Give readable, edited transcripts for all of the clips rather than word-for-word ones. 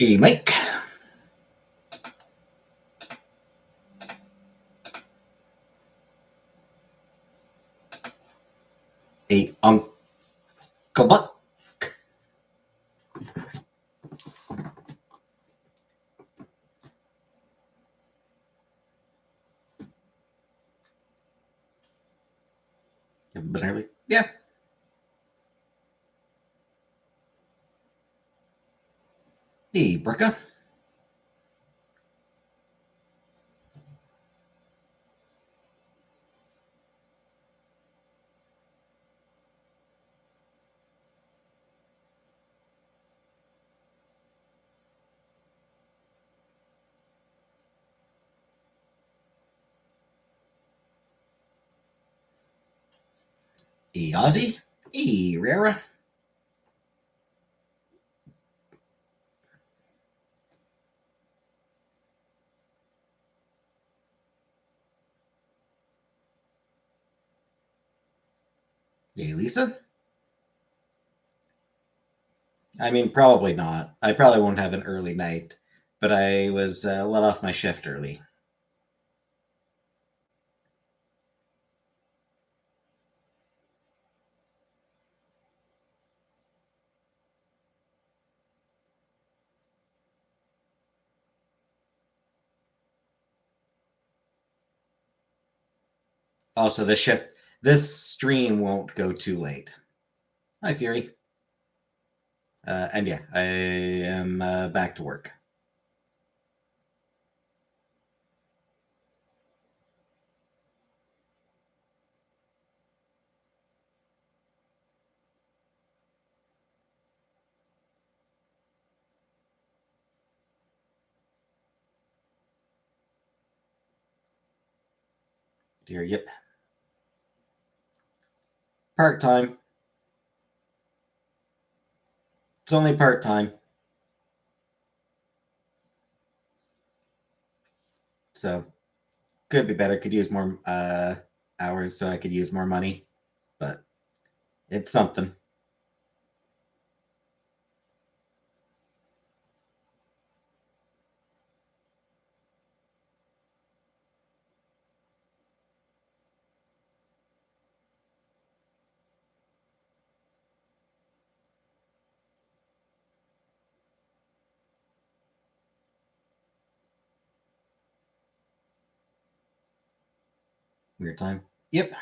Hey, Mike. Hey, Uncle Buck. Haven't been early. Yeah. Hey, Brecca. Hey, Ozzy. Hey, Rara. Hey, Lisa. I mean, probably not. I probably won't have an early night, but I was let off my shift early. Also, this stream won't go too late. Hi, Fury. And yeah, I am back to work. Dear, yep. Part time. It's only part time. So, could be better. Could use more hours so I could use more money. But it's something. Weird time. Yep.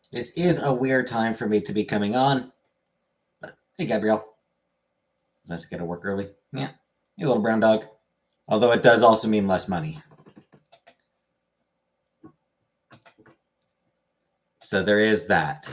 This is a weird time for me to be coming on. But hey, Gabrielle. Nice to get to work early. Yeah. Hey, little brown dog. Although it does also mean less money. So there is that.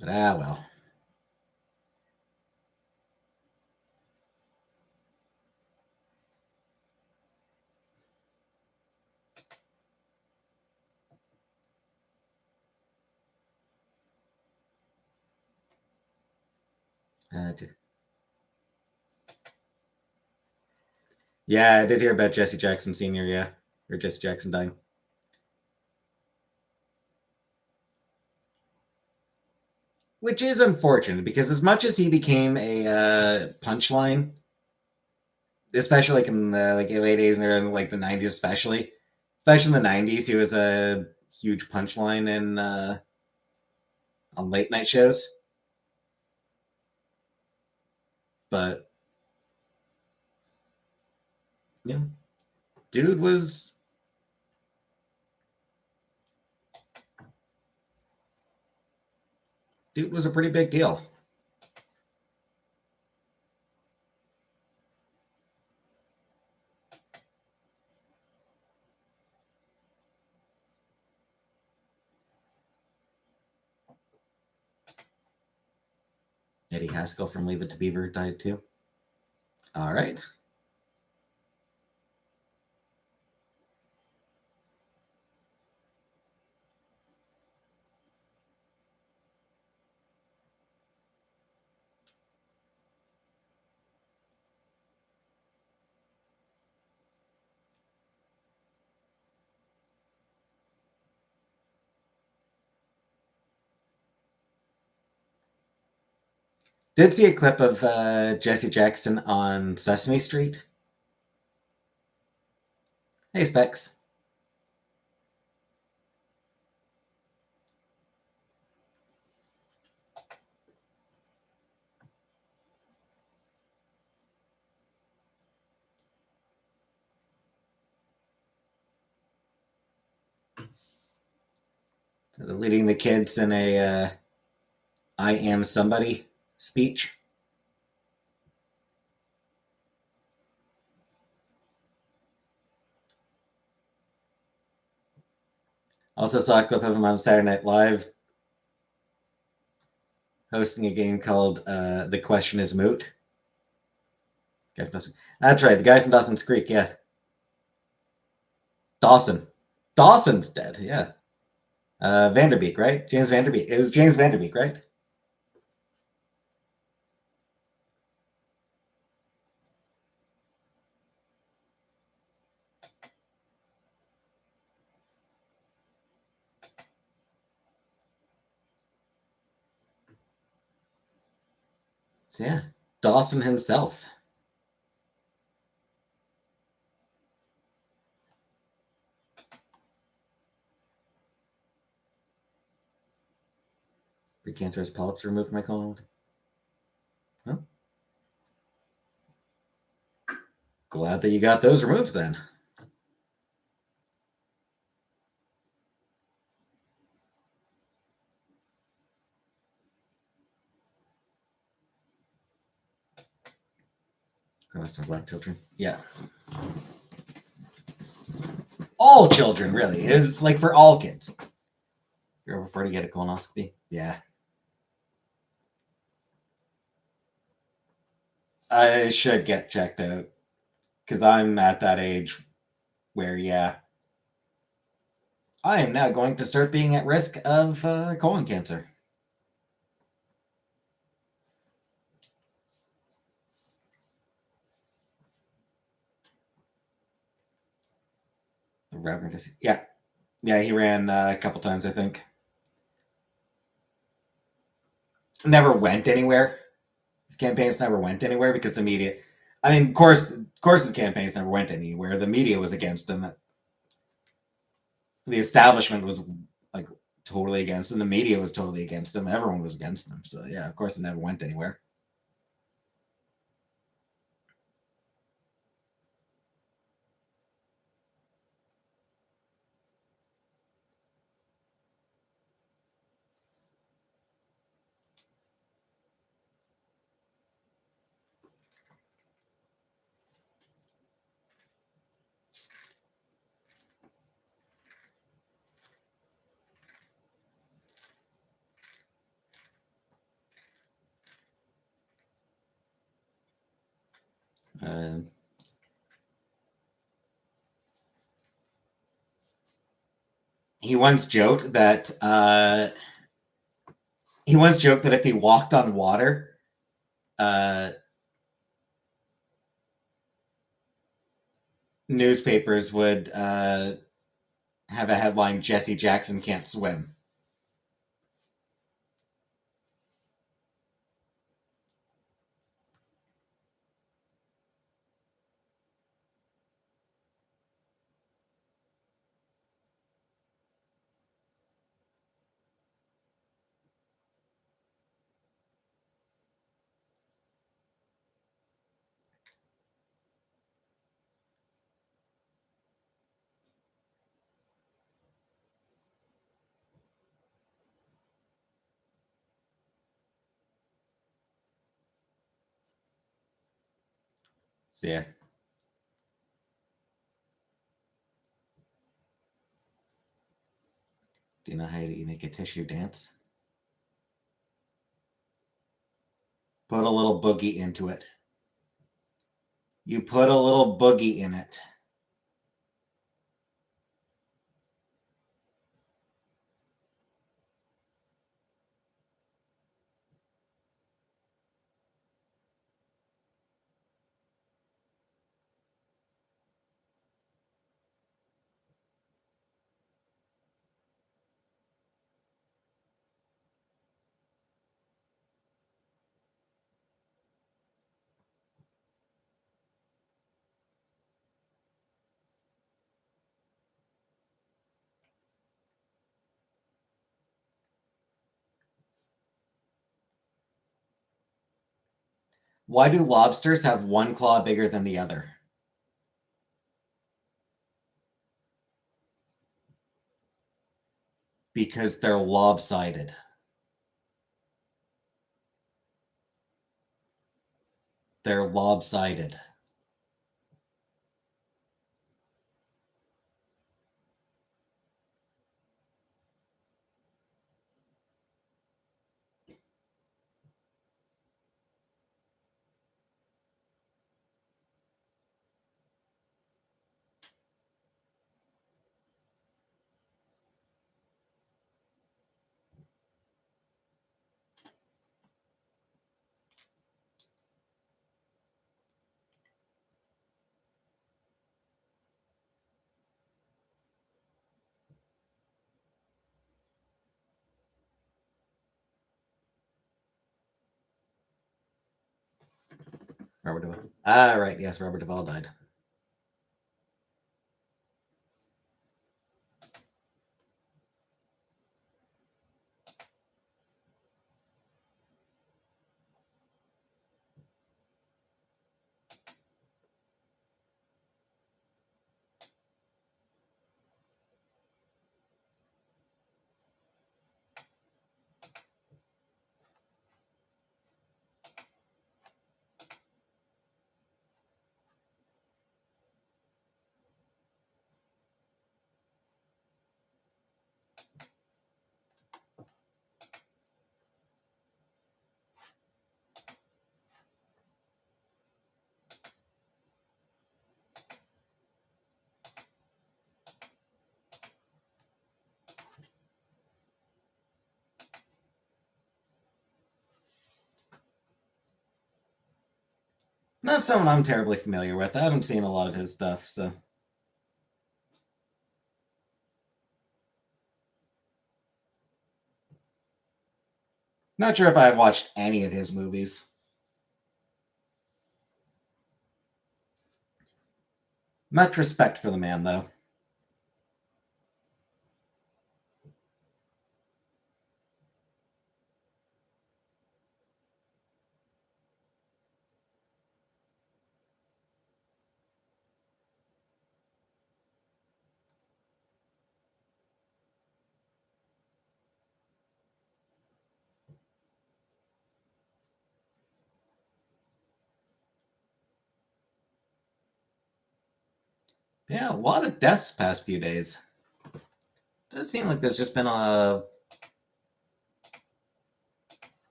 But well. Uh, yeah, I did hear about Jesse Jackson Sr., yeah. Or Jesse Jackson dying. Which is unfortunate because as much as he became a punchline, especially like in the late 80s and like the 90s especially in the 90s, he was a huge punchline in on late night shows. But Yeah. Dude was a pretty big deal. Eddie Haskell from Leave It to Beaver died too. All right. Did see a clip of Jesse Jackson on Sesame Street. Hey, Specs. Leading the kids in a I am somebody speech. Also saw a clip of him on Saturday Night Live hosting a game called The Question is Moot. That's right, the guy from Dawson's Creek, yeah. Dawson. Dawson's dead, yeah. Vanderbeek, right? James Vanderbeek. It was James Vanderbeek, right? So yeah, Dawson himself. Precancerous polyps removed from my colon. Huh? Glad that you got those removed then. Girls to black children. Yeah. All children, really. It's like for all kids. You're over 40, get a colonoscopy? Yeah. I should get checked out. Because I'm at that age where, yeah, I am now going to start being at risk of colon cancer. The Reverend is, yeah. Yeah, he ran a couple times, I think. Never went anywhere. His campaigns never went anywhere because the media. I mean, of course, his campaigns never went anywhere. The media was against him. The establishment was like totally against him. The media was totally against him. Everyone was against him. So yeah, of course, it never went anywhere. Uh, he once joked that if he walked on water, uh, newspapers would have a headline: "Jesse Jackson can't swim." So yeah. Do you know how you make a tissue dance? Put a little boogie into it. You put a little boogie in it. Why do lobsters have one claw bigger than the other? Because they're lopsided. They're lopsided. Robert Duvall. Ah, right. Yes, Robert Duvall died. Not someone I'm terribly familiar with. I haven't seen a lot of his stuff, so. Not sure if I've watched any of his movies. Much respect for the man, though. Yeah, a lot of deaths past few days. Does seem like there's just been a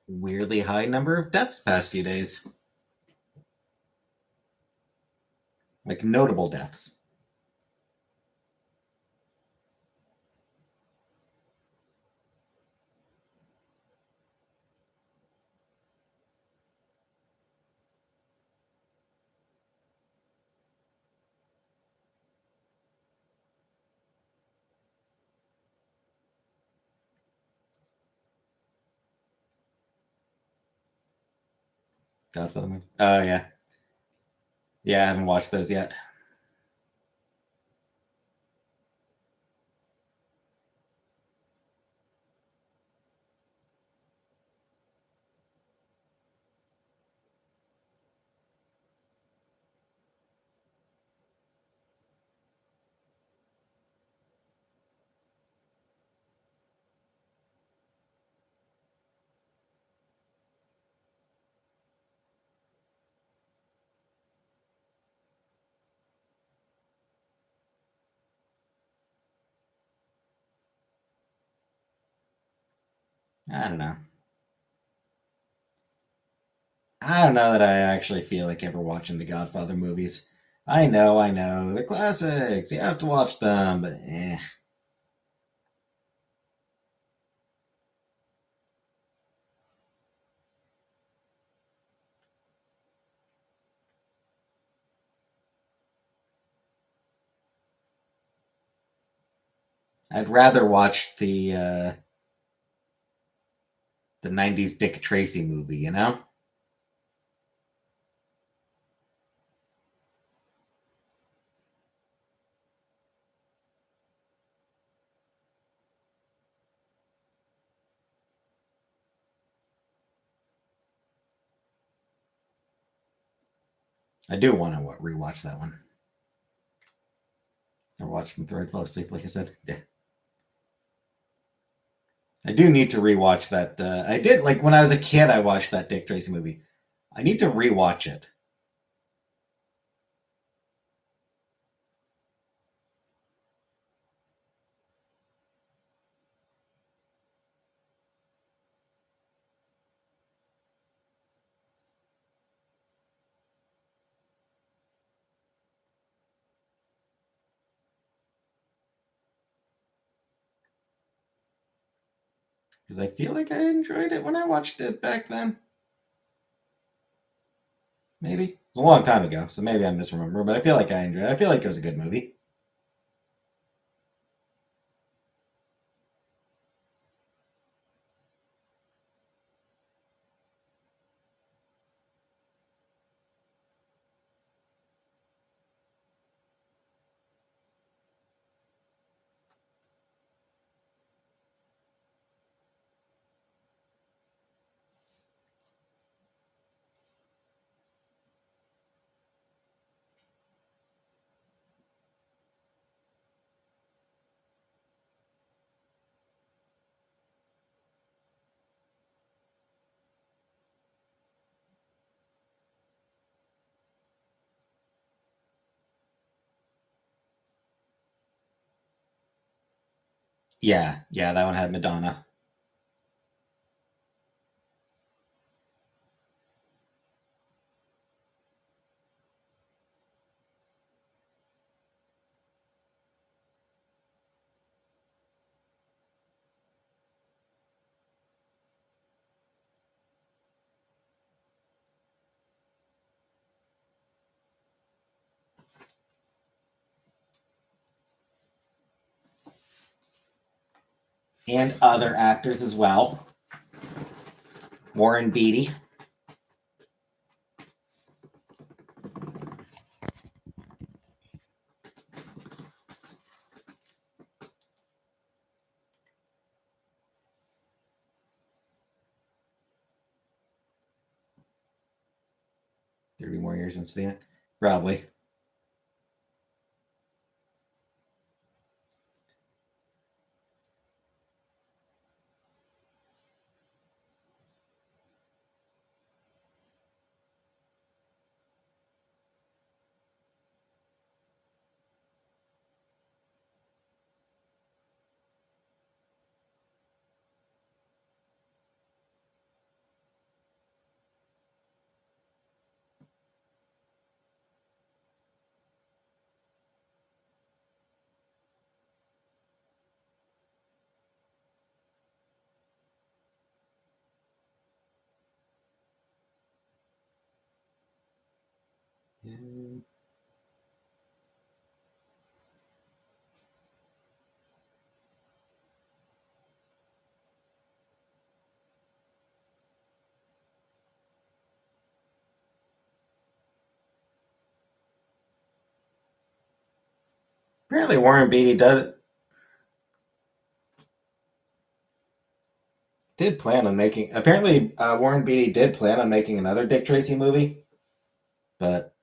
weirdly high number of deaths past few days. Like notable deaths. Godfather movie. Oh yeah. Yeah, I haven't watched those yet. I don't know. I don't know that I actually feel like ever watching the Godfather movies. I know, they're classics. You have to watch them, but I'd rather watch the '90s Dick Tracy movie. You know, I do want to rewatch that one. I watched them through. I'd fall asleep, like I said. Yeah, I do need to rewatch that. I did like when I was a kid. I watched that Dick Tracy movie. I need to rewatch it because I feel like I enjoyed it when I watched it back then. Maybe it's a long time ago, so maybe I'm misremembering. But I feel like I enjoyed it. I feel like it was a good movie. Yeah, yeah, that one had Madonna. 'And other actors as well. Warren Beatty. 30 more years since the end. Probably. Apparently, Warren Beatty did plan on making. Apparently, Warren Beatty did plan on making another Dick Tracy movie, but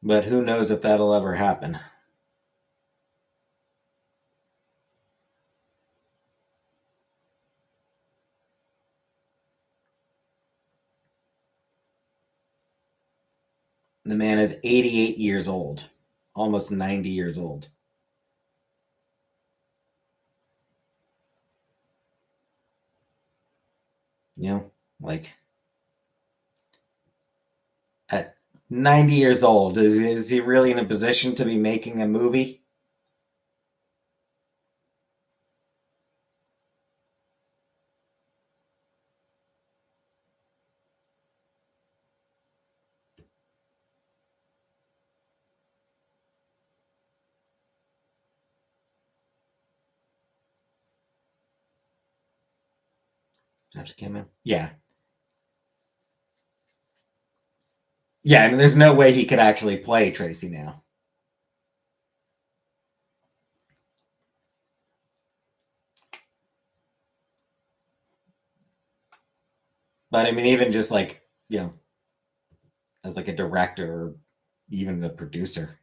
But who knows if that'll ever happen. The man is 88 years old, almost 90 years old. You know, like at 90 years old, is he really in a position to be making a movie? Dr. Kimmel? Yeah. Yeah, I mean, there's no way he could actually play Tracy now. But I mean, even just like, as like a director or even the producer.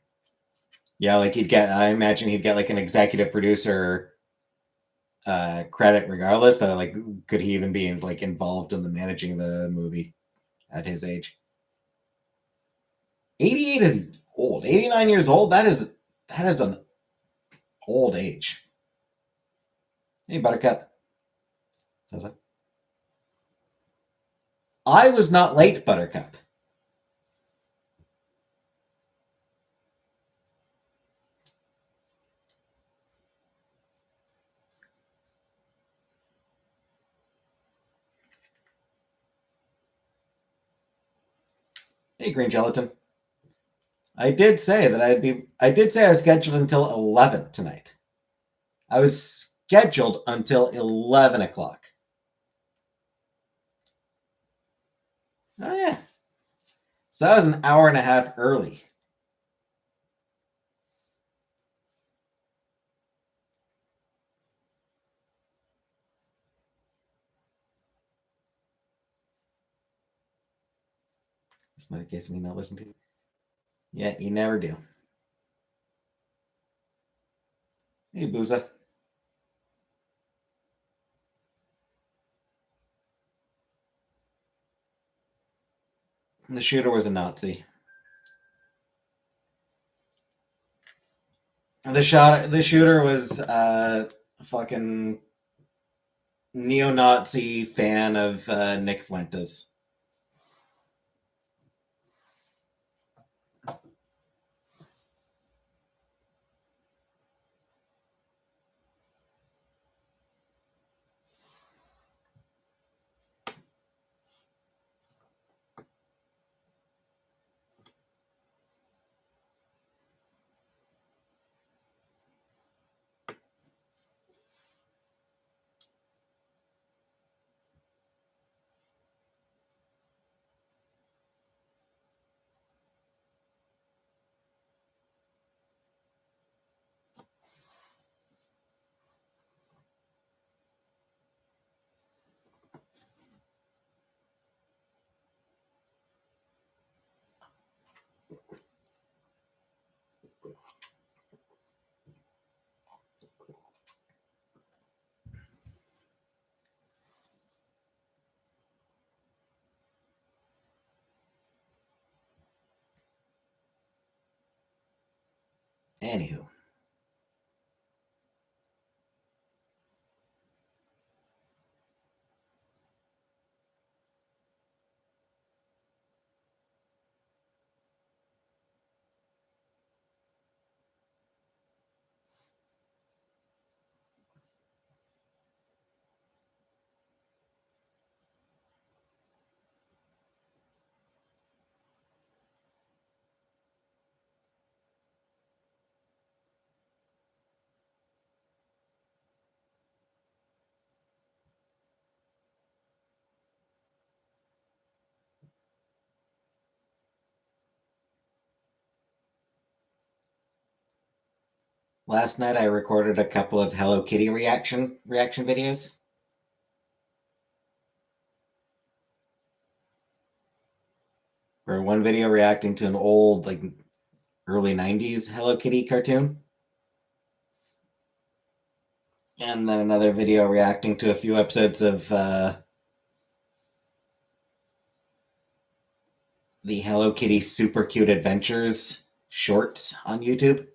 Yeah, like I imagine he'd get like an executive producer credit regardless, but like, could he even be like involved in the managing the movie at his age? 88 is old. 89 years old, that is an old age. Hey, Buttercup. I was not late, Buttercup. Hey, Green Gelatin. I did say I was scheduled until 11 tonight. I was scheduled until 11 o'clock. Oh, yeah. So that was an hour and a half early. It's not the case of me not listening to you. Yeah, you never do. Hey, Booza. The shooter was a Nazi. The shooter was a fucking neo-Nazi fan of Nick Fuentes. Anywho. Last night I recorded a couple of Hello Kitty reaction videos. For one video reacting to an old like early 90s Hello Kitty cartoon. And then another video reacting to a few episodes of the Hello Kitty Super Cute Adventures shorts on YouTube.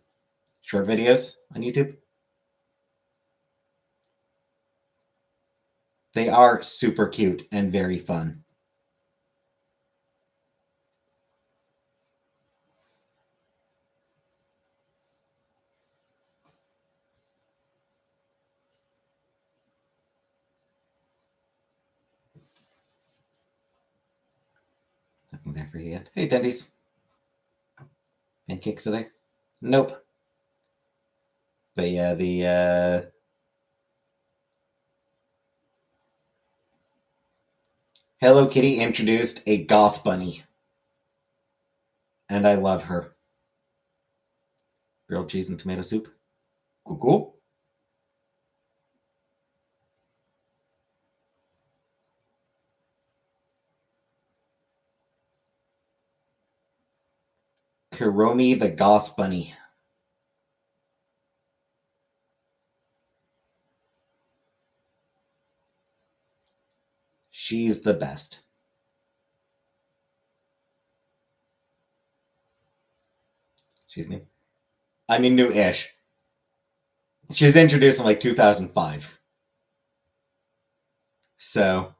Short videos on YouTube. They are super cute and very fun. Nothing there for you yet. Hey, Tendies. Pancakes today? Nope. But yeah, the Hello Kitty introduced a goth bunny. And I love her. Grilled cheese and tomato soup. Cool, cool. Kuromi the goth bunny. She's the best. Excuse me. I mean, new-ish. She was introduced in like 2005. So,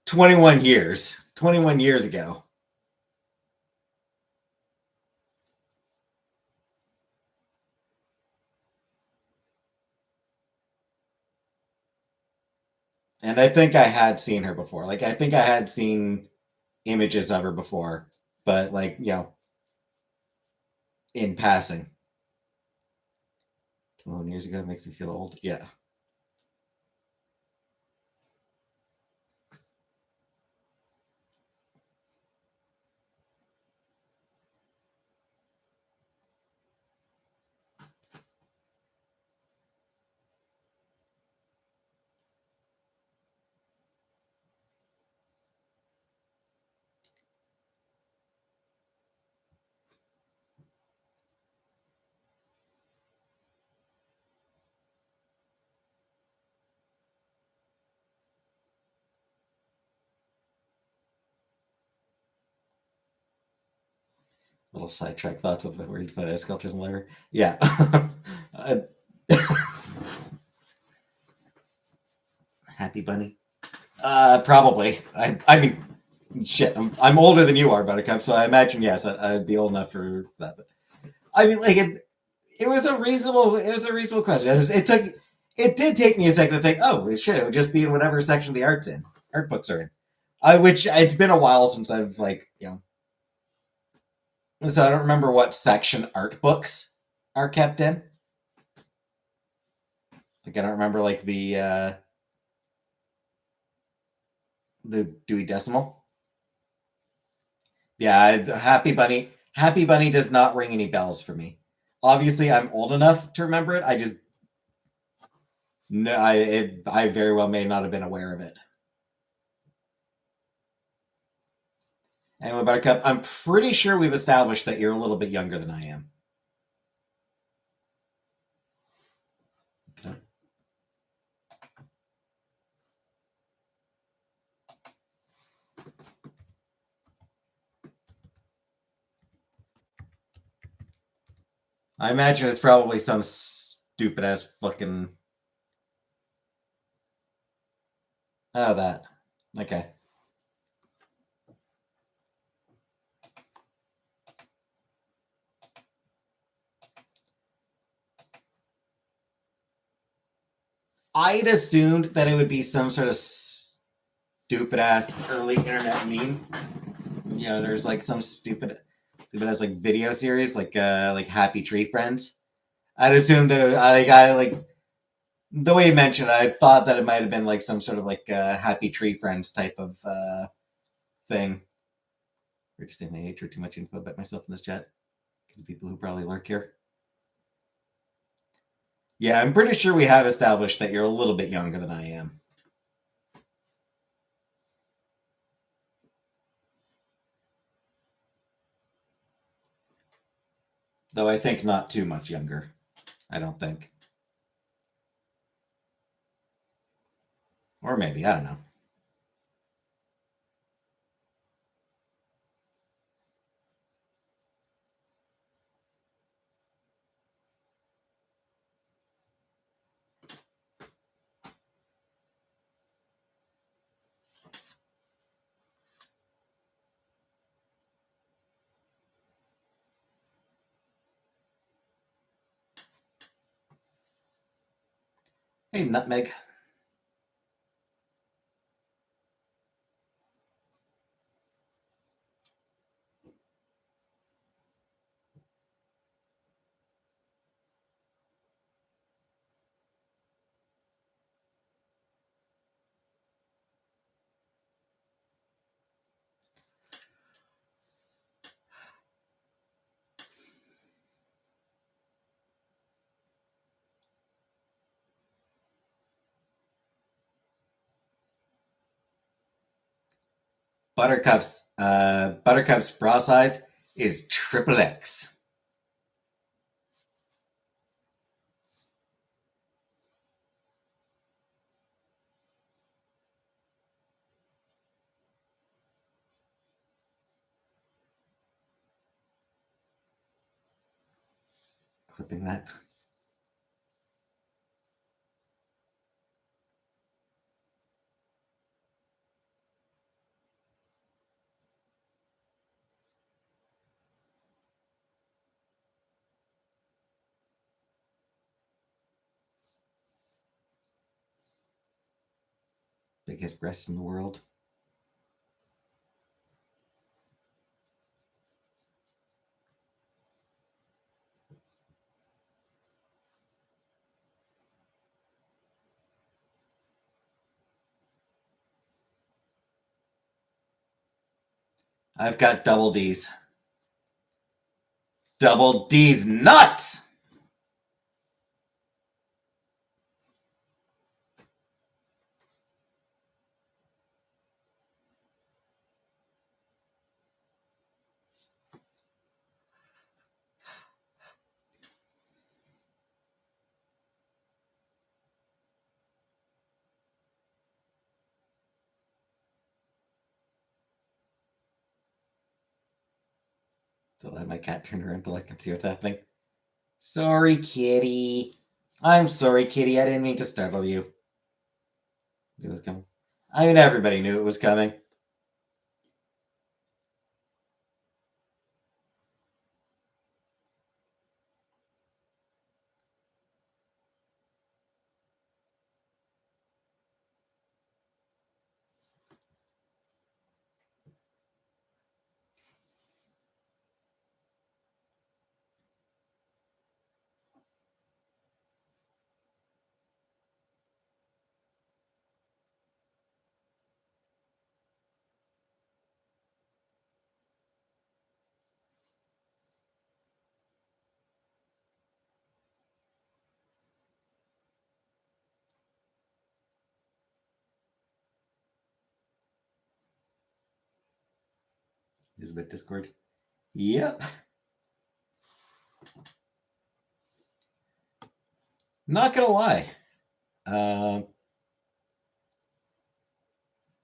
21 years. 21 years ago. And I think I had seen her before. Like, I think I had seen images of her before. But, like, in passing. 21 years ago makes me feel old. Yeah. Little sidetrack thoughts of where you find ice sculptures in the library. Yeah. Happy Bunny? Probably. I mean, shit. I'm older than you are, Buttercup, so I imagine yes, I'd be old enough for that. But I mean, like it was a reasonable question. It did take me a second to think. Oh shit! It would just be in whatever section the art books are in. Which it's been a while since I've so I don't remember what section art books are kept in. Like I don't remember like the Dewey Decimal. Yeah, Happy Bunny does not ring any bells for me. Obviously, I'm old enough to remember it. I just no, I very well may not have been aware of it. Anyway, Buttercup, I'm pretty sure we've established that you're a little bit younger than I am. Okay. I imagine it's probably some stupid ass fucking. Oh, that. Okay. I'd assumed that it would be some sort of stupid ass early internet meme. There's like some stupid ass like video series like Happy Tree Friends. I'd assumed that I like the way you mentioned. I thought that it might have been like some sort of like Happy Tree Friends type of thing. Or to say my age or too much info about myself in this chat because of people who probably lurk here. Yeah, I'm pretty sure we have established that you're a little bit younger than I am. Though I think not too much younger. I don't think. Or maybe, I don't know. Hey, Nutmeg. Buttercup's bra size is triple X. Clipping that. Biggest breasts in the world. I've got double D's. Double D's nuts! So let my cat turn around until I can see what's happening. Sorry, kitty. I'm sorry, kitty. I didn't mean to startle you. It was coming. I mean, everybody knew it was coming. Is with Discord. Yep. Not gonna lie.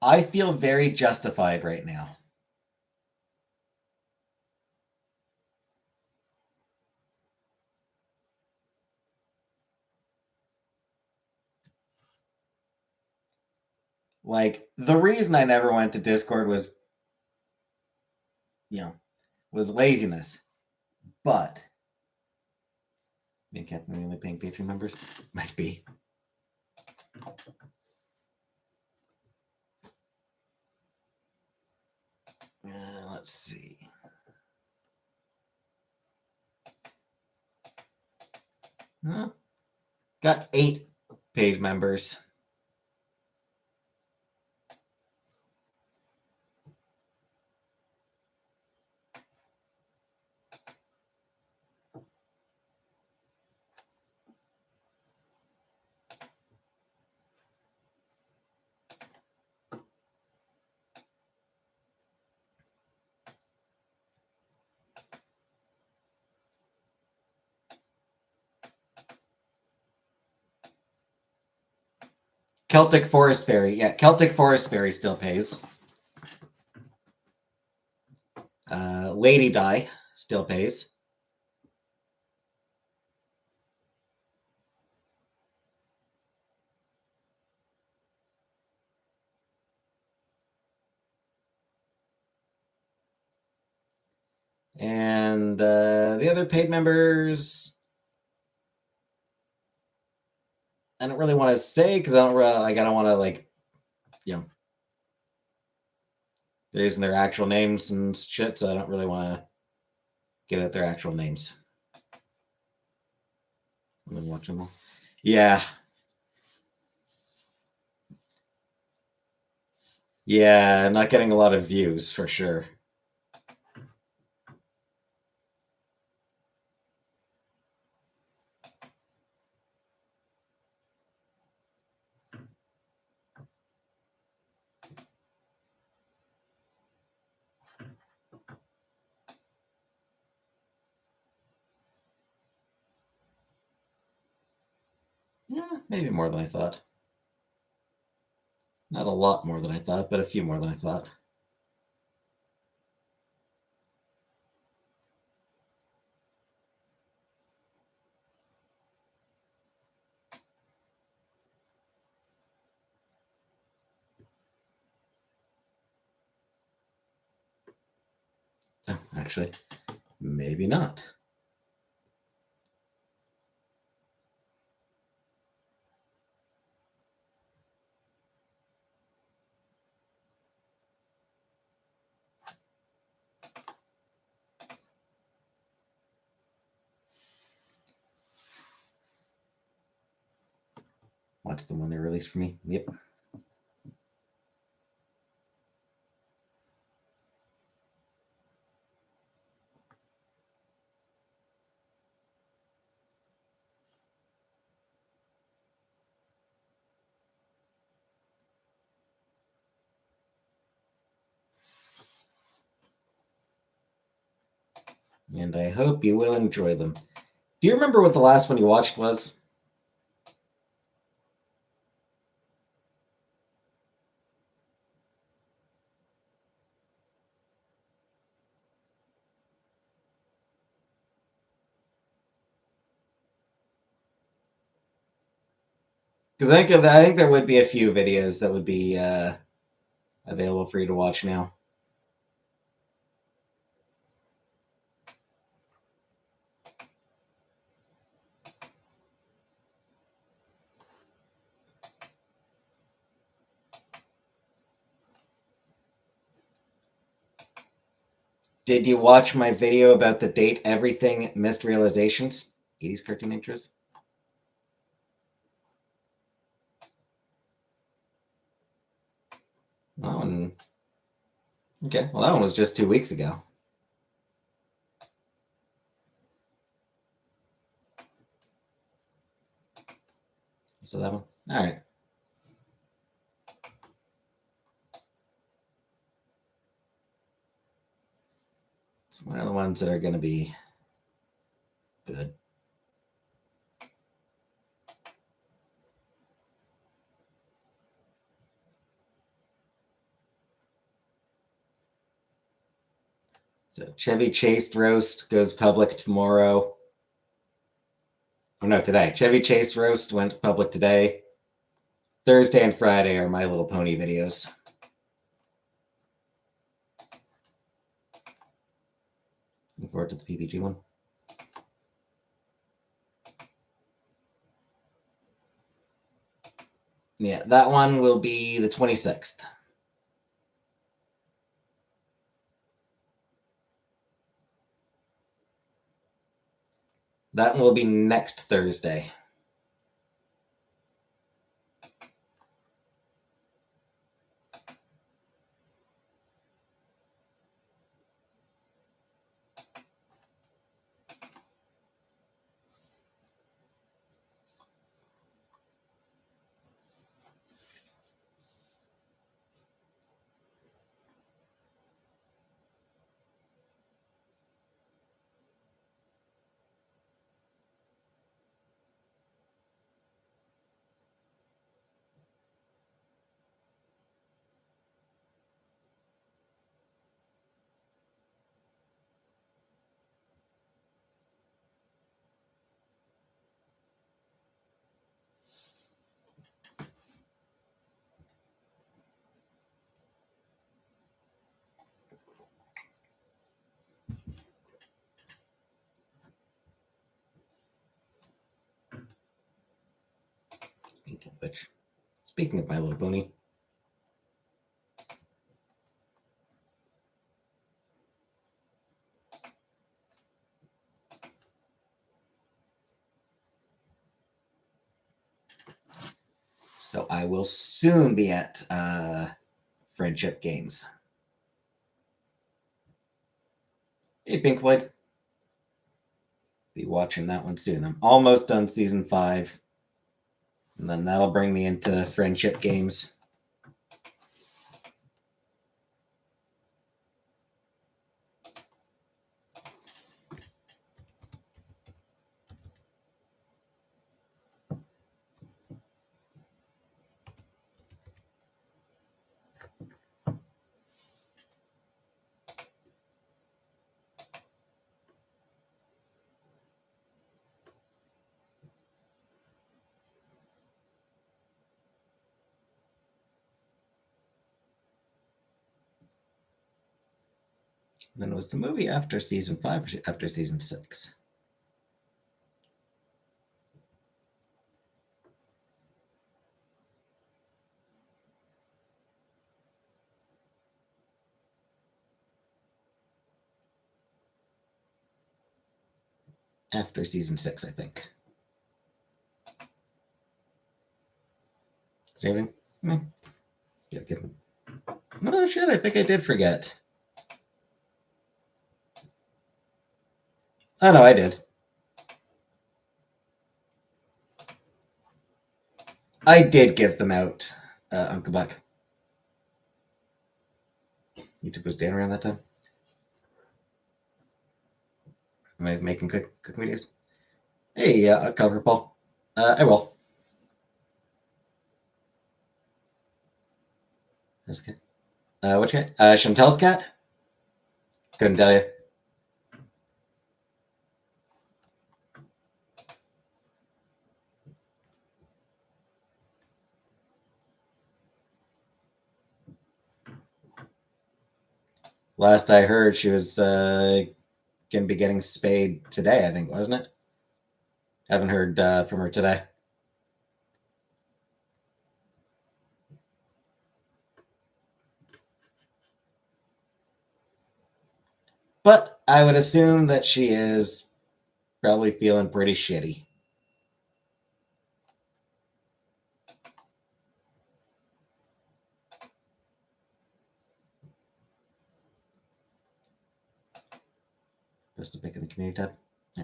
I feel very justified right now. Like, the reason I never went to Discord was, was laziness. But, being Captain only paying Patreon members? Might be. Let's see. Got 8 paid members. Celtic Forest Fairy. Yeah, Celtic Forest Fairy still pays. Lady Di still pays. And the other paid members, I don't really want to say because I don't want to they're using their actual names and shit, so I don't really want to give out their actual names. I've been watching them. Yeah. Yeah, not getting a lot of views for sure. Yeah, maybe more than I thought. Not a lot more than I thought, but a few more than I thought. Oh, actually, maybe not. Watch the one they released for me. Yep. And I hope you will enjoy them. Do you remember what the last one you watched was? Because I think there would be a few videos that would be available for you to watch now. Did you watch my video about the Date Everything Missed Realizations? 80s cartoon intros? That one. Okay, well, that one was just 2 weeks ago. So that one? All right. It's one of the ones that are going to be good. So Chevy Chase roast goes public tomorrow. Oh no, today. Chevy Chase roast went public today. Thursday and Friday are My Little Pony videos. Looking forward to the PPG one. Yeah, that one will be the 26th. That will be next Thursday. Speaking of My Little Pony. So I will soon be at Friendship Games. Hey, Pink Floyd. Be watching that one soon. I'm almost done season 5. And then that'll bring me into Friendship Games. Then it was the movie after season 5 or after season 6? After season 6, I think. Saving? Yeah, no shit, I think I did forget. Oh no, I did. I did give them out, Uncle Buck. YouTube was down around that time. Am I making cooking videos? Hey, Cover Paul. I will. That's good. What cat? Chantel's cat? Couldn't tell you. Last I heard, she was going to be getting spayed today, I think, wasn't it? Haven't heard from her today. But I would assume that she is probably feeling pretty shitty. Post a pic in the community tab. Yeah.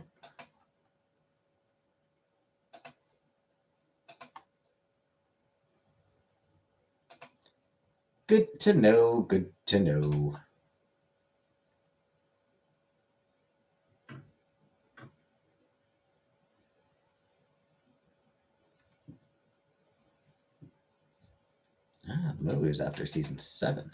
Good to know, good to know. The movie was after season 7.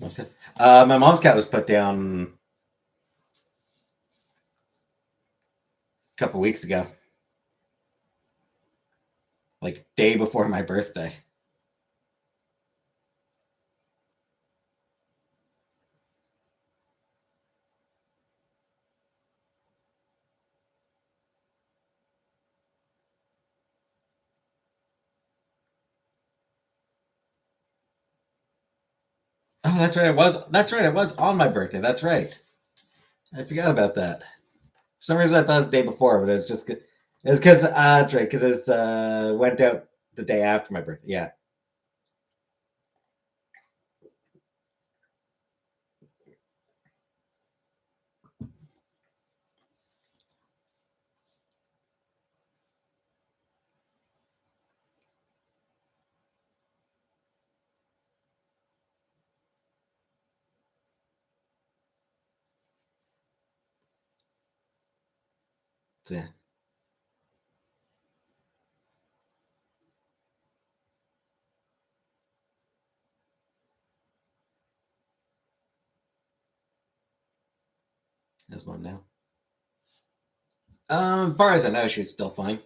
Okay. My mom's cat was put down a couple weeks ago. Like, day before my birthday. Oh, that's right. It was on my birthday. That's right. I forgot about that. For some reason, I thought it was the day before, but it's just it's because that's right, because it's went out the day after my birthday. Yeah. So, yeah. Has one now. As far as I know, she's still fine.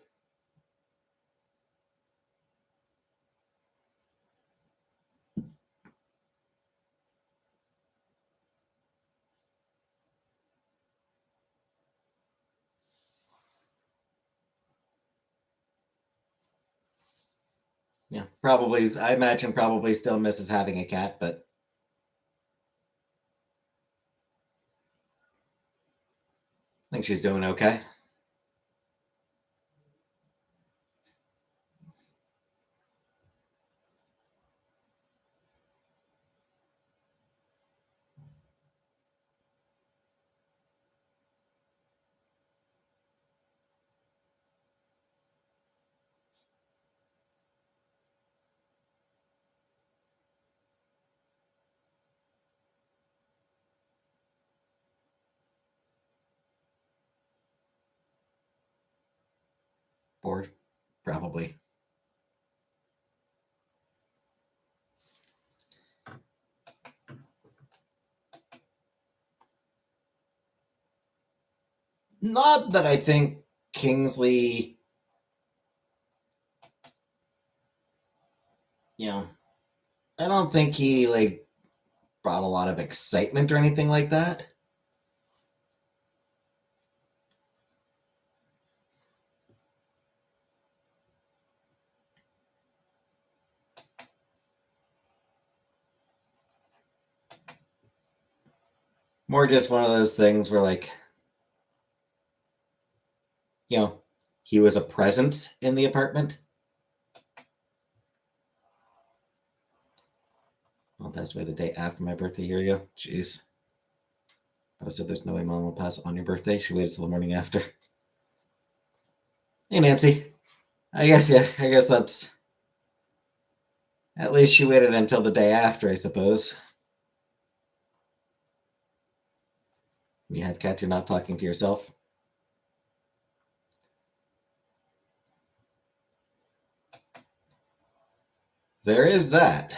Yeah, probably. I imagine probably still misses having a cat, but I think she's doing okay. Bored, probably. Not that I think Kingsley, you know, I don't think he like brought a lot of excitement or anything like that. More just one of those things where like, you know, he was a presence in the apartment. Mom passed away the day after my birthday a year ago. Jeez. I said there's no way mom will pass on your birthday. She waited till the morning after. Hey Nancy. I guess yeah, I guess that's at least she waited until the day after, I suppose. You have cat, you're not talking to yourself. There is that.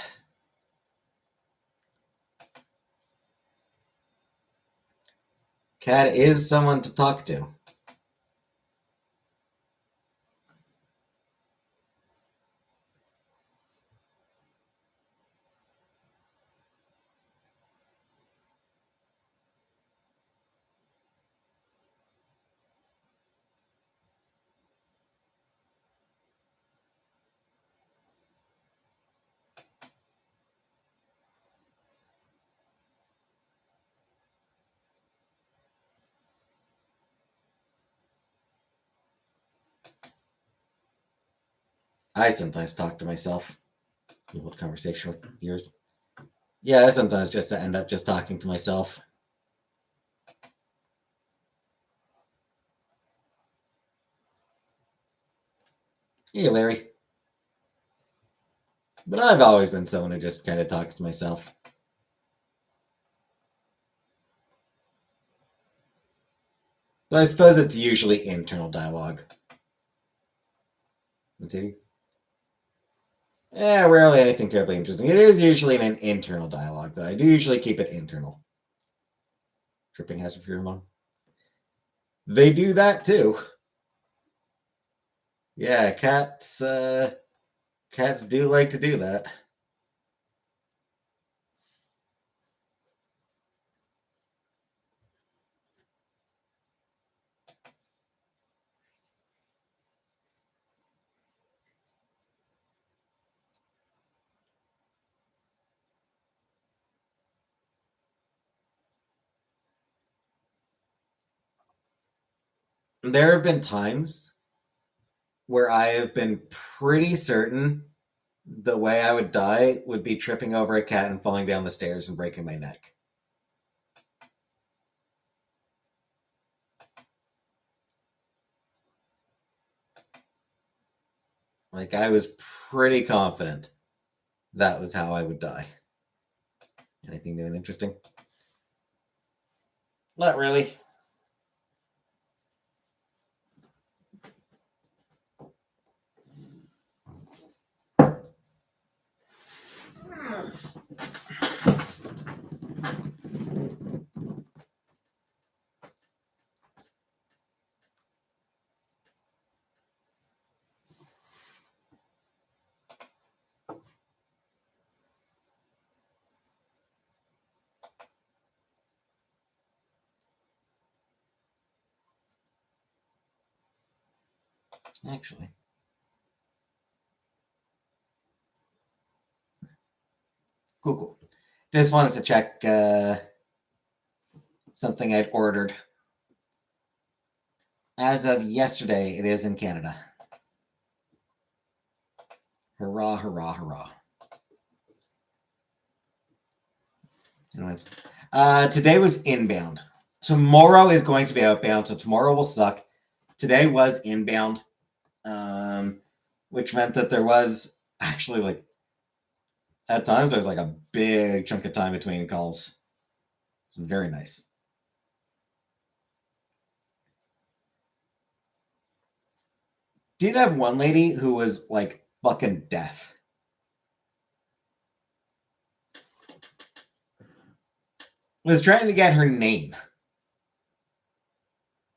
Cat is someone to talk to. I sometimes talk to myself. You hold conversation with yours. Yeah, I sometimes just end up just talking to myself. Hey, Larry. But I've always been someone who just kind of talks to myself. So I suppose it's usually internal dialogue. Let's see. Yeah, rarely anything terribly interesting. It is usually an internal dialogue, though. I do usually keep it internal. Tripping has a pheromone. They do that too. Yeah, cats do like to do that. There have been times where I have been pretty certain the way I would die would be tripping over a cat and falling down the stairs and breaking my neck. Like, I was pretty confident that was how I would die. Anything new and interesting? Not really. Actually. Cool, cool. Just wanted to check something I'd ordered. As of yesterday, it is in Canada. Hurrah, hurrah, hurrah. Anyways, today was inbound. Tomorrow is going to be outbound, so tomorrow will suck. Today was inbound, which meant that there was actually like at times there was like a big chunk of time between calls. Very nice. Did have one lady who was like fucking deaf. Was trying to get her name.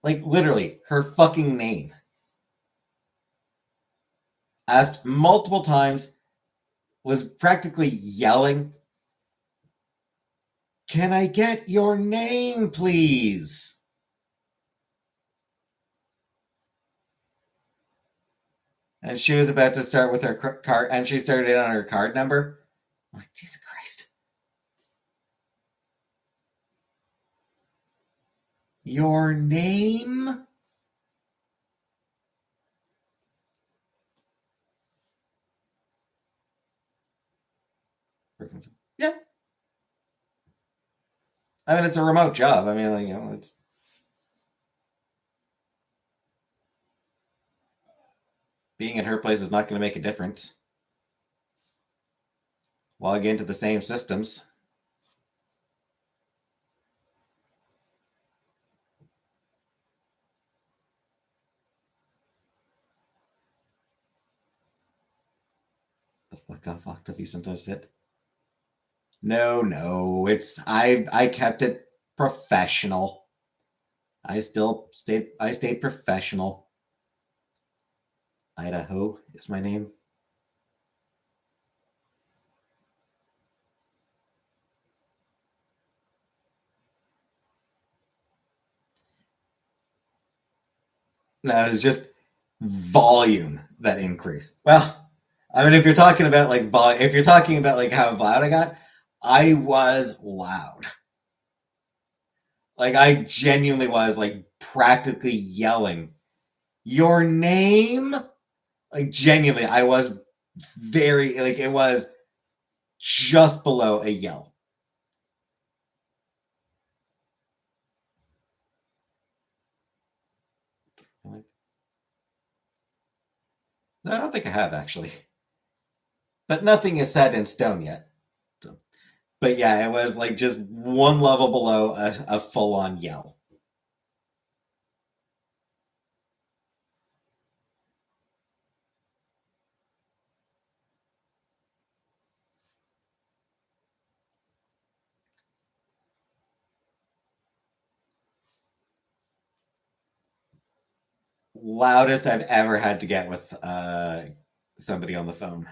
Like literally her fucking name. Asked multiple times, was practically yelling, "Can I get your name, please?" And she was about to start with her card, and she started on her card number. I'm like, Jesus Christ. Your name? Yeah. I mean, it's a remote job. I mean, like, you know, it's being at her place is not going to make a difference. Log into the same systems. The fuck off, Octavie sometimes fit. No, it's I kept it professional. I stayed professional. Idaho is my name. No, it's just volume that increased. Well, I mean, if you're talking about like if you're talking about like how loud I got, I was loud. Like I genuinely was like practically yelling your name. Like genuinely, I was very like it was just below a yell. No, I don't think I have actually, but nothing is set in stone yet. So, but yeah, it was like just one level below a full on yell. Loudest I've ever had to get with somebody on the phone.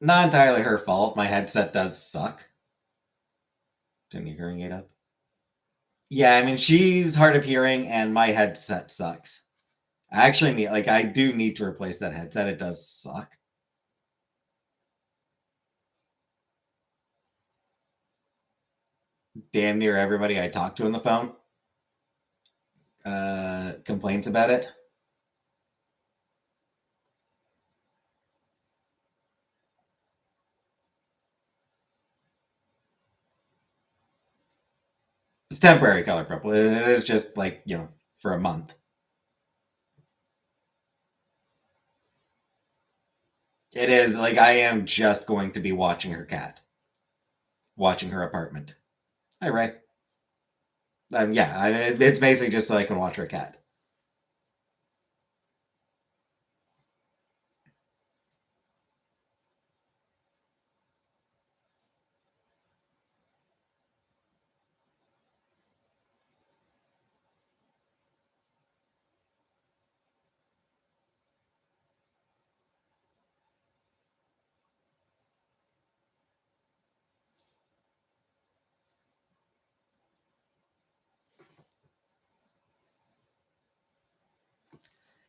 Not entirely her fault. My headset does suck. Turn your hearing aid up. Yeah, I mean she's hard of hearing, and my headset sucks. I actually need like I do need to replace that headset. It does suck. Damn near everybody I talk to on the phone complains about it. It's temporary color purple. It is just like, you know, for a month. It is like I am just going to be watching her cat, watching her apartment. Hi, Ray. Yeah, it's basically just so I can watch her cat.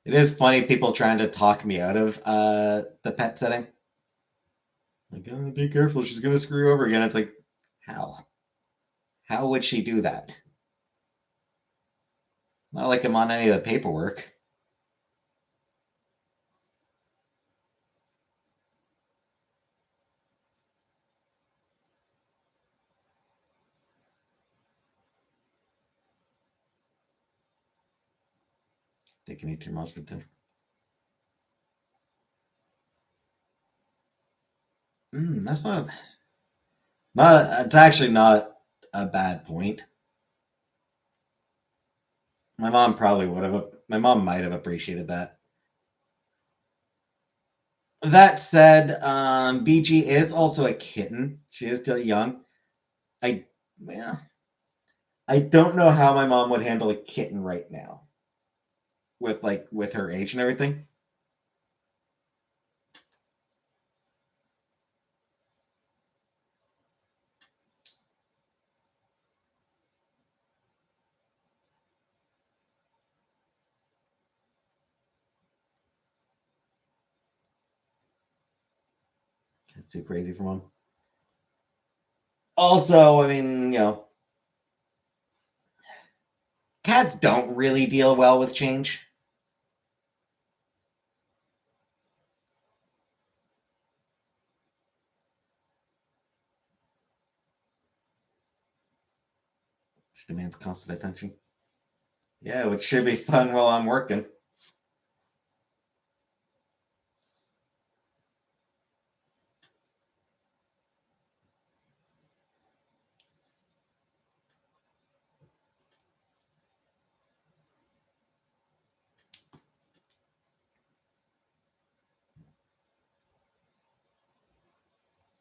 It is funny people trying to talk me out of the pet setting. Like, oh, be careful, she's gonna screw you over again. It's like, how? How would she do that? Not like I'm on any of the paperwork. They can eat your monster too. That's not. It's actually not a bad point. My mom probably would have. My mom might have appreciated that. That said, BG is also a kitten. She is still young. I yeah. I don't know how my mom would handle a kitten right now with her age and everything. It's too crazy for mom. Also, I mean, cats don't really deal well with change. She demands constant attention. Yeah, which should be fun while I'm working.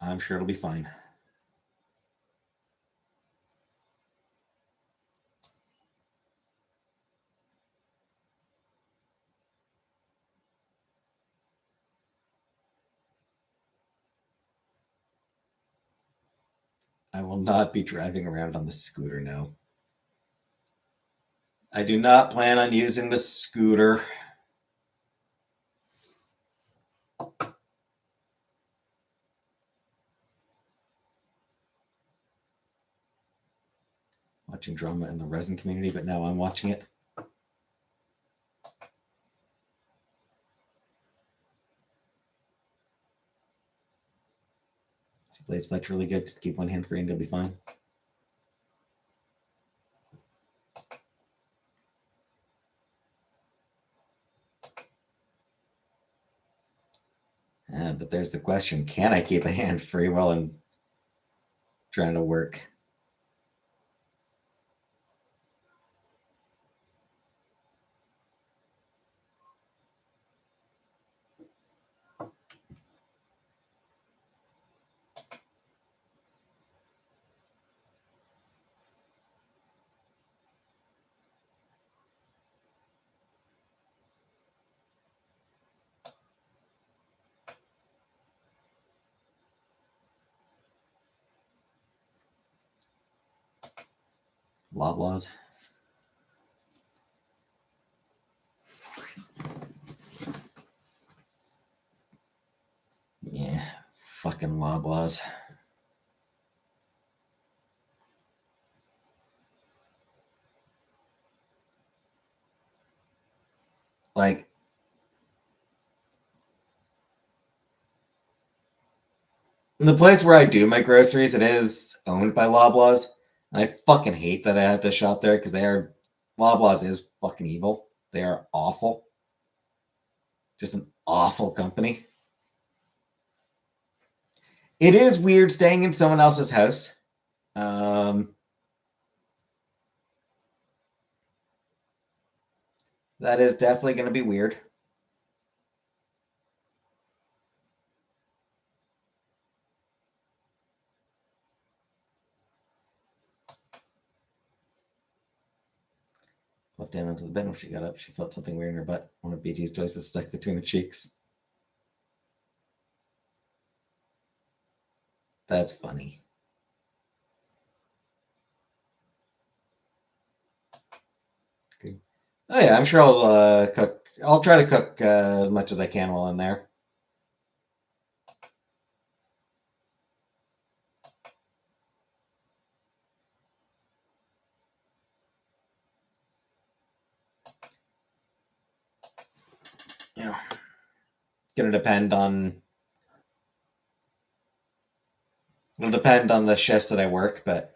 I'm sure it'll be fine. I will not be driving around on the scooter now. I do not plan on using the scooter. Watching drama in the resin community, but now I'm watching it. She plays fetch really good. Just keep one hand free and you'll be fine. But there's the question: can I keep a hand free while I'm trying to work? Loblaws. Yeah, fucking Loblaws. Like, the place where I do my groceries, it is owned by Loblaws. And I fucking hate that I have to shop there because Loblaws is fucking evil. They are awful. Just an awful company. It is weird staying in someone else's house. That is definitely going to be weird. Left down onto the bed when she got up. She felt something weird in her butt. One of BG's toys stuck between the cheeks. That's funny. Okay. Oh yeah, I'm sure I'll cook I'll try to cook as much as I can while I'm there. Yeah, gonna depend on it'll depend on the shifts that I work, but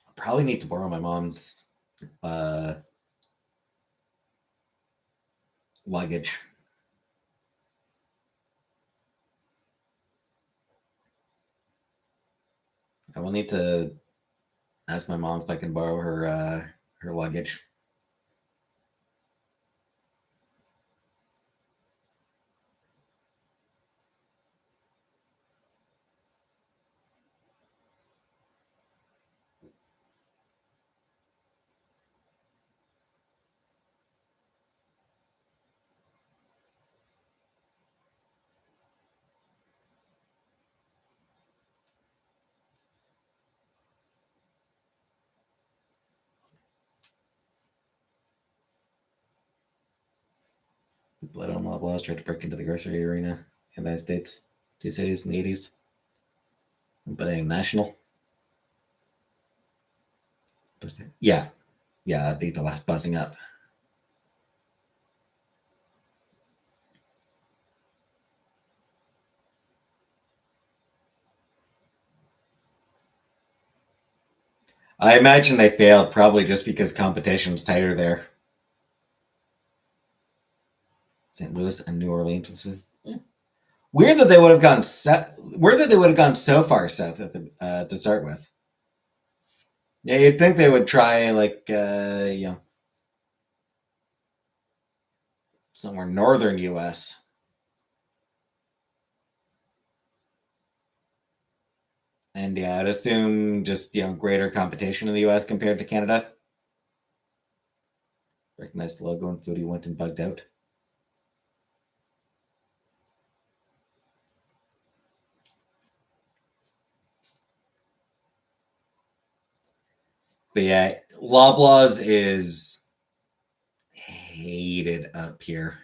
I probably need to borrow my mom's uh, luggage. I will need to ask my mom if I can borrow her luggage. People that own Loblaws tried to break into the grocery arena in the United States, two cities in the 80s, but national. Yeah, yeah, people buzzing up. I imagine they failed probably just because competition's tighter there. St. Louis and New Orleans. Yeah. Weird that they would have gone. Weird that they would have gone so far south at to start with. Yeah, you'd think they would try like somewhere northern U.S. And yeah, I'd assume just greater competition in the U.S. compared to Canada. Recognized the logo and Foodie went and bugged out. But yeah, Loblaws is hated up here.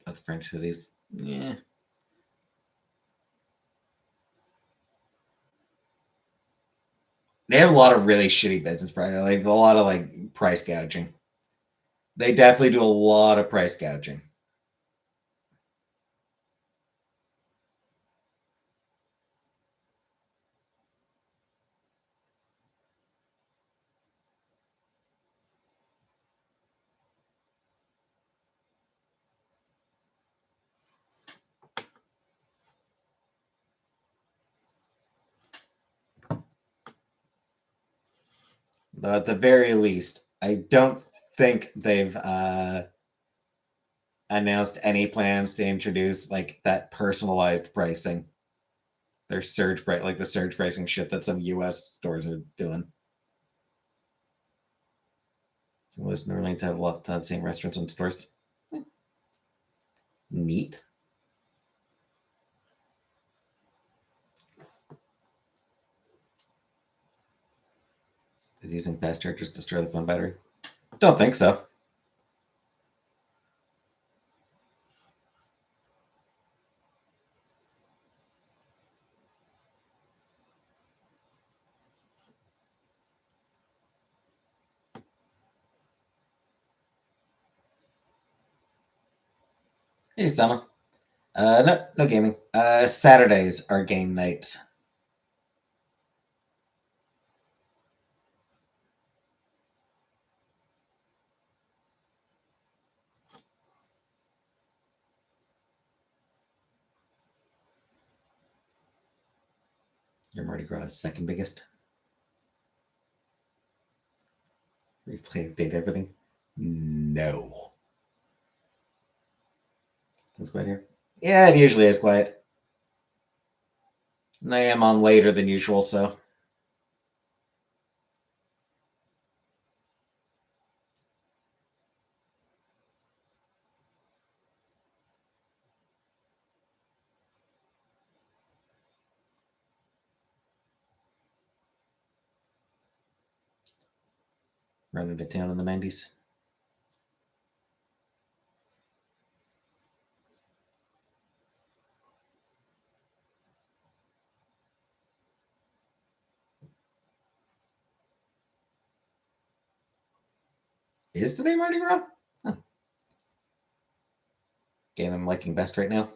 Both French cities. Yeah. They have a lot of really shitty business practices, like a lot of like price gouging. They definitely do a lot of price gouging. Though at the very least, I don't think they've announced any plans to introduce like that personalized pricing. Their surge price, like the surge pricing shit that some U.S. stores are doing. So Louis New Orleans have a lot of the same restaurants and stores. Neat. Is using fast chargers destroy the phone battery? Don't think so. Hey, Selma. No gaming. Saturdays are game nights. Your Mardi Gras second biggest. Replay update everything. No. It's quiet here. Yeah, it usually is quiet. And I am on later than usual, so. Running to town in the 90s. Is today Mardi Gras? Huh. Game I'm liking best right now.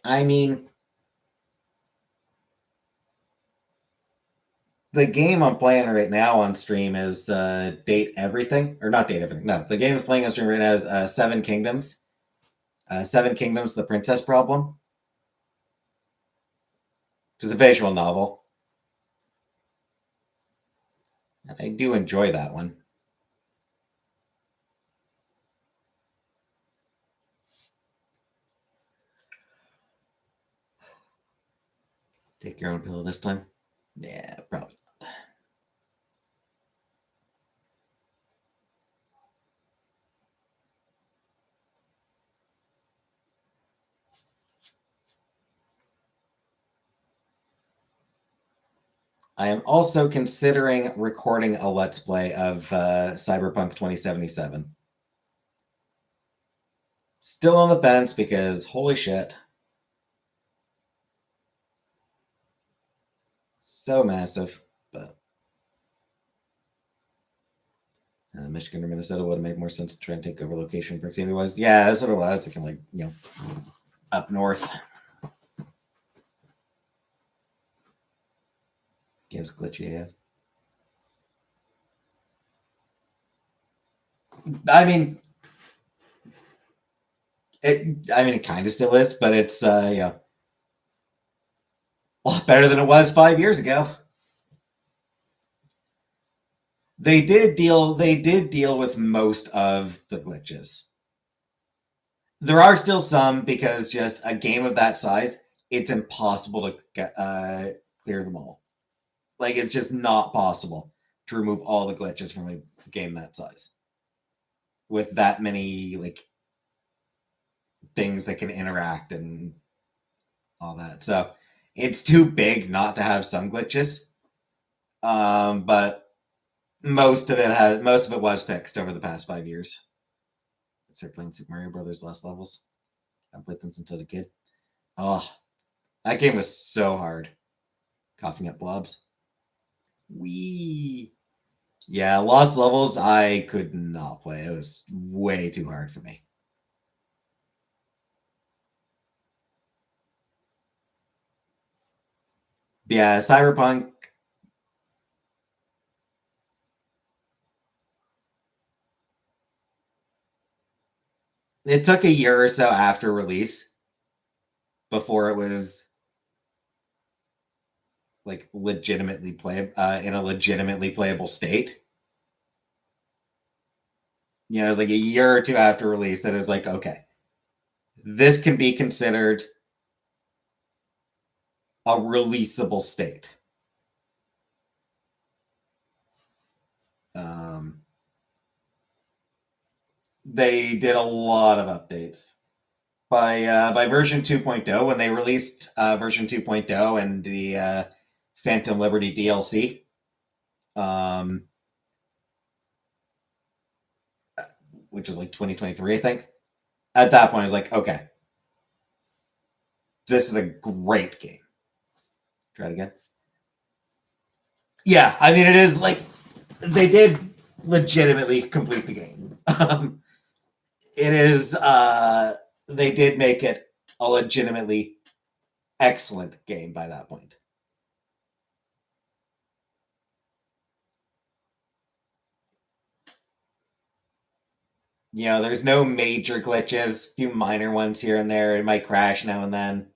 I mean, the game I'm playing right now on stream is Date Everything. Or not Date Everything. No, the game I'm playing on stream right now is Seven Kingdoms. Seven Kingdoms, The Princess Problem. Which is a visual novel. And I do enjoy that one. Take your own pill this time? Yeah, probably not. I am also considering recording a Let's Play of Cyberpunk 2077. Still on the fence because holy shit. So massive, but Michigan or Minnesota would have made more sense to try and take over location proximity wise. Yeah, that's sort of what I was thinking, like, you know, up north. Game's glitchy AF. I mean, it kind of still is, but it's yeah, a lot better than it was 5 years ago. They did deal with most of the glitches. There are still some because just a game of that size, it's impossible to get, clear them all. Like, it's just not possible to remove all the glitches from a game that size with that many like things that can interact and all that. So it's too big not to have some glitches. But most of it was fixed over the past 5 years. I started playing Super Mario Brothers last levels. I've played them since I was a kid. Oh, that game was so hard. Coughing up blobs. Wee. Yeah, Lost Levels, I could not play. It was way too hard for me. Yeah, Cyberpunk. It took a year or so after release before it was like legitimately play in a legitimately playable state. You know, it was like a year or two after release that is like, okay, this can be considered a releasable state. They did a lot of updates by version 2.0 when they released version 2.0 and the Phantom Liberty DLC. Which is like 2023, I think. At that point, I was like, okay, this is a great game. Try it again. Yeah, I mean, it is like they did legitimately complete the game. it is. They did make it a legitimately excellent game by that point. You know, there's no major glitches, a few minor ones here and there. It might crash now and then,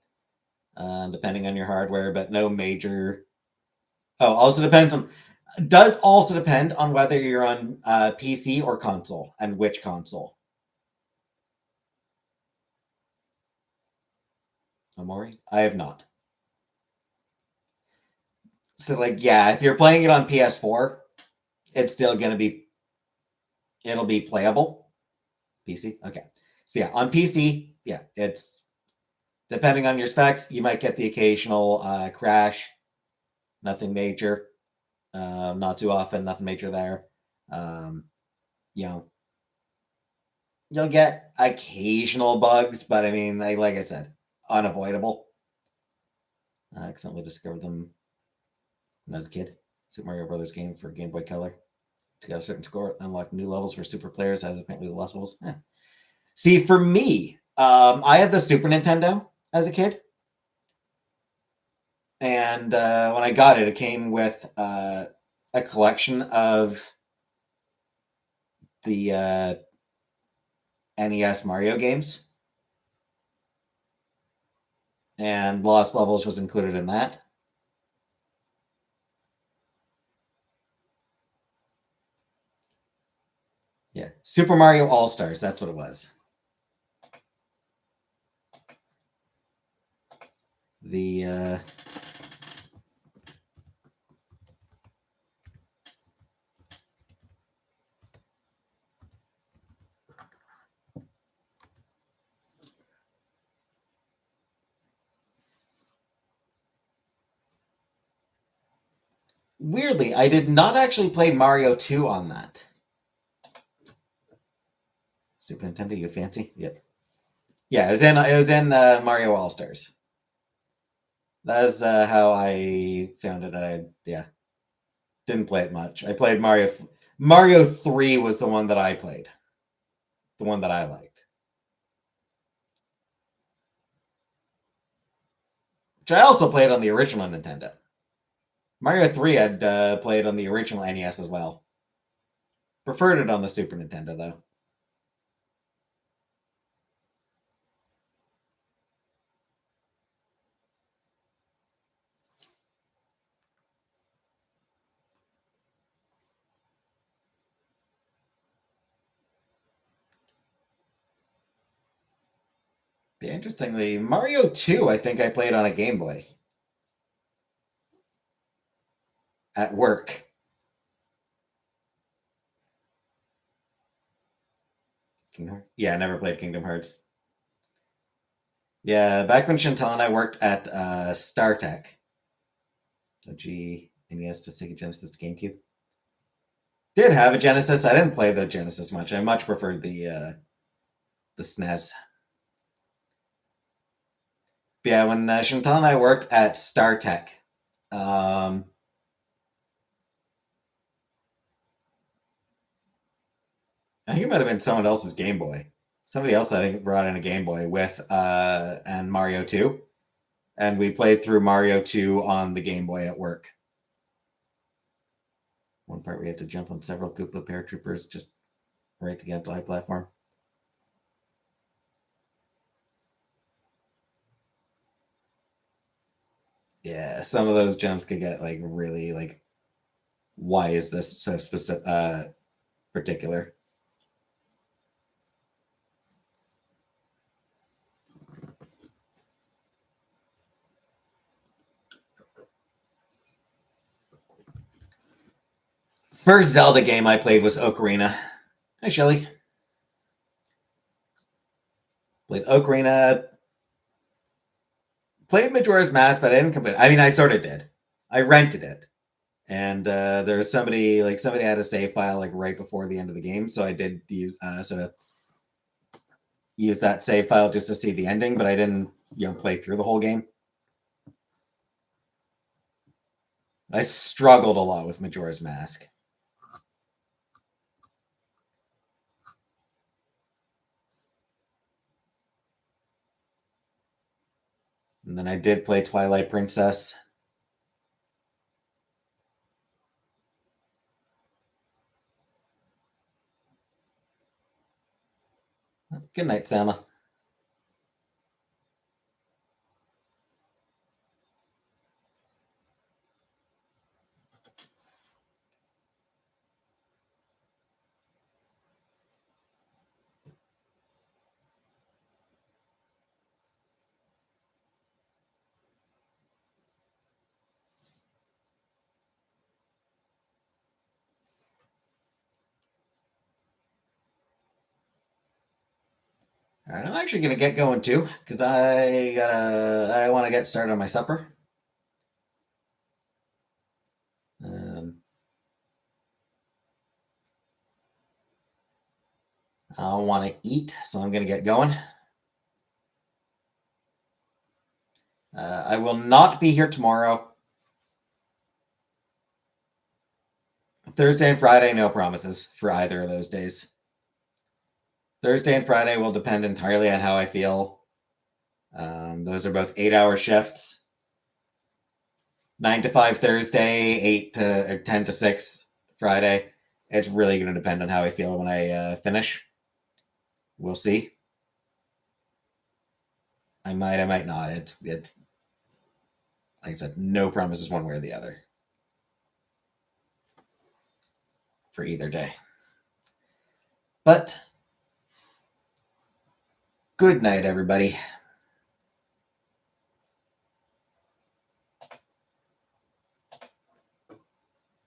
depending on your hardware, but no major. Oh, also depends on. Does also depend on whether you're on PC or console and which console. Omori? I have not. So, like, yeah, if you're playing it on PS4, it's still gonna be. It'll be playable. PC? Okay. So, yeah, on PC, yeah, it's. Depending on your specs, you might get the occasional crash. Nothing major. Not too often, nothing major there. Um, you know, you'll get occasional bugs, but I mean, like I said, unavoidable. I accidentally discovered them when I was a kid. Super Mario Brothers game for Game Boy Color. To get a certain score, unlock new levels for super players, as apparently the lost levels. See, for me, I had the Super Nintendo as a kid. And when I got it, it came with a collection of the NES Mario games, and Lost Levels was included in that. Yeah, Super Mario All Stars. That's what it was. The weirdly, I did not actually play Mario 2 on that. Super Nintendo, you fancy? Yep. Yeah, it was in Mario All Stars. That's how I found it. And I didn't play it much. I played Mario 3 was the one that I played. The one that I liked. Which I also played on the original Nintendo. Mario 3 I'd played on the original NES as well. Preferred it on the Super Nintendo though. But interestingly, Mario 2 I think I played on a Game Boy. At work. Kingdom Hearts? Yeah, I never played Kingdom Hearts. Yeah, back when Chantal and I worked at StarTech. OG NES to Sega Genesis to GameCube. Did have a Genesis. I didn't play the Genesis much. I much preferred the SNES. But yeah, when Chantal and I worked at StarTech, um, I think it might have been someone else's Game Boy. Somebody else, I think, brought in a Game Boy with and Mario 2. And we played through Mario 2 on the Game Boy at work. One part we had to jump on several Koopa paratroopers just right to get up to high platform. Yeah, some of those jumps could get like really like, why is this so specific particular? First Zelda game I played was Ocarina. Hi, Shelly. Played Ocarina. Played Majora's Mask, but I didn't complete it. I mean, I sort of did. I rented it, and there was somebody had a save file like right before the end of the game, so I did use sort of use that save file just to see the ending, but I didn't play through the whole game. I struggled a lot with Majora's Mask. And then I did play Twilight Princess. Good night, Sama. All right, I'm actually gonna get going too, because I want to get started on my supper. Um, I want to eat, so I'm gonna get going. I will not be here tomorrow. Thursday and Friday, no promises for either of those days. Thursday and Friday will depend entirely on how I feel. Those are both 8-hour shifts. 9 to 5 Thursday, 10 to 6 Friday. It's really going to depend on how I feel when I finish. We'll see. I might not. It's like I said, no promises one way or the other for either day. But good night, everybody.